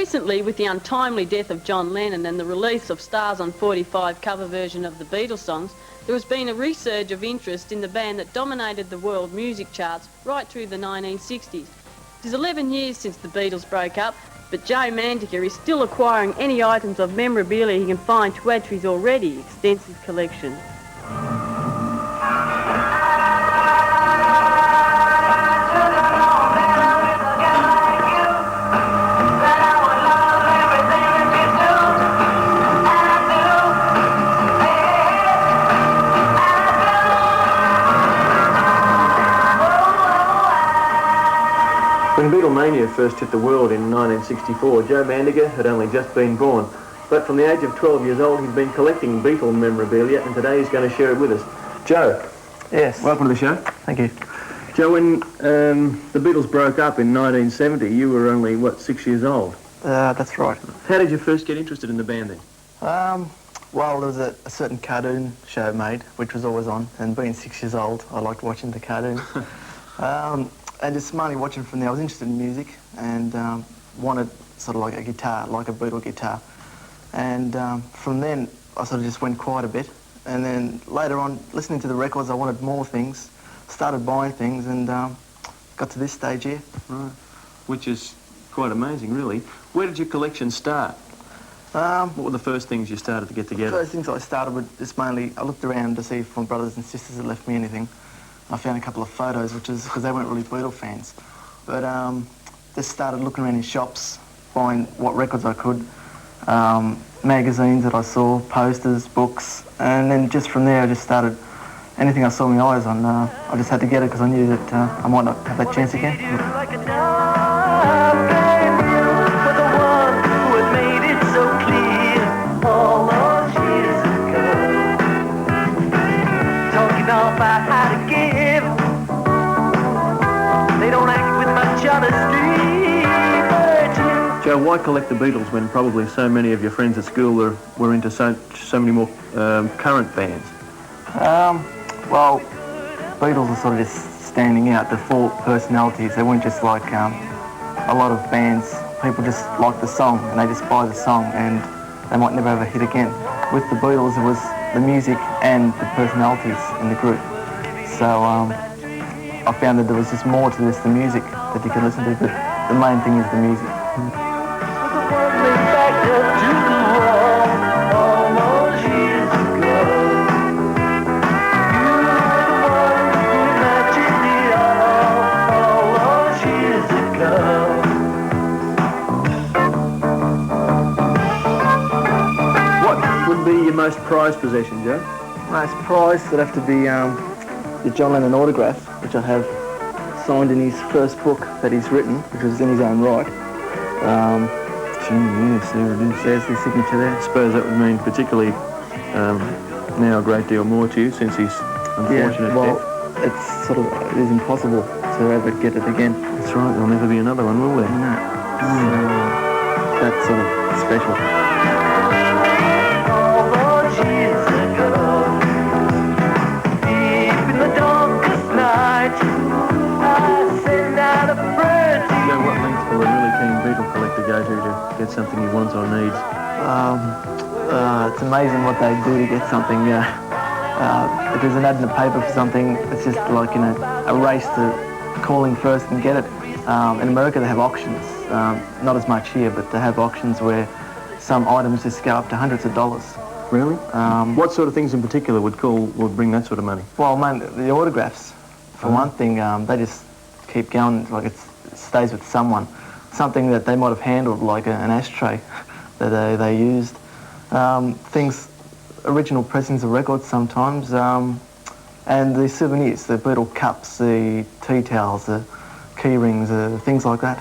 Recently, with the untimely death of John Lennon and the release of Stars on 45 cover version of the Beatles songs, there has been a resurge of interest in the band that dominated the world music charts right through the 1960s. It is 11 years since the Beatles broke up, but Joe Mandica is still acquiring any items of memorabilia he can find to add to his already extensive collection. When Beatlemania first hit the world in 1964, Joe Mandica had only just been born. But from the age of 12 years old, he's been collecting Beatle memorabilia, and today he's going to share it with us. Joe. Yes. Welcome to the show. Thank you. Joe, when the Beatles broke up in 1970, you were only, what, 6 years old? That's right. How did you first get interested in the band then? Well, there was a certain cartoon show made, which was always on, and being 6 years old, I liked watching the cartoon. And just mainly watching from there, I was interested in music and wanted sort of like a guitar, like a Beatle guitar. And from then, I sort of just went quiet a bit. And then later on, listening to the records, I wanted more things, started buying things, and got to this stage here. Right, which is quite amazing, really. Where did your collection start? What were the first things you started to get together? The first things I started with just mainly, I looked around to see if my brothers and sisters had left me anything. I found a couple of photos, which is because they weren't really Beatle fans. But just started looking around in shops, buying what records I could, magazines that I saw, posters, books, and then just from there I just started, anything I saw my eyes on, I just had to get it because I knew that I might not have that chance again. Joe, why collect the Beatles when probably so many of your friends at school were into so many more current bands? Well, Beatles are sort of just standing out, the full personalities. They weren't just like a lot of bands. People just like the song and they just buy the song and they might never have a hit again. With the Beatles, it was the music and the personalities in the group. So I found that there was just more to this, the music that you can listen to, but the main thing is the music. What would be your most prized possession, Joe? Most prized would have to be the John Lennon autograph, which I have signed in his first book that he's written, which was in his own right. Yes, there it is. There's the signature there. I suppose that would mean particularly now a great deal more to you since he's unfortunate death. It's sort of, it is impossible to ever get it again. That's right, there'll never be another one, will there? No. So, that's sort of special. To get something he wants or needs? It's amazing what they do to get something. If there's an ad in the paper for something, it's just like a race to call in first and get it. In America they have auctions, not as much here, but they have auctions where some items just go up to hundreds of dollars. Really? What sort of things in particular would bring that sort of money? Well, man, the autographs, for one thing, they just keep going, like it stays with someone. Something that they might have handled, like an ashtray that they used. Things, original pressings of records sometimes, and the souvenirs, the Beatle cups, the tea towels, the key rings, things like that.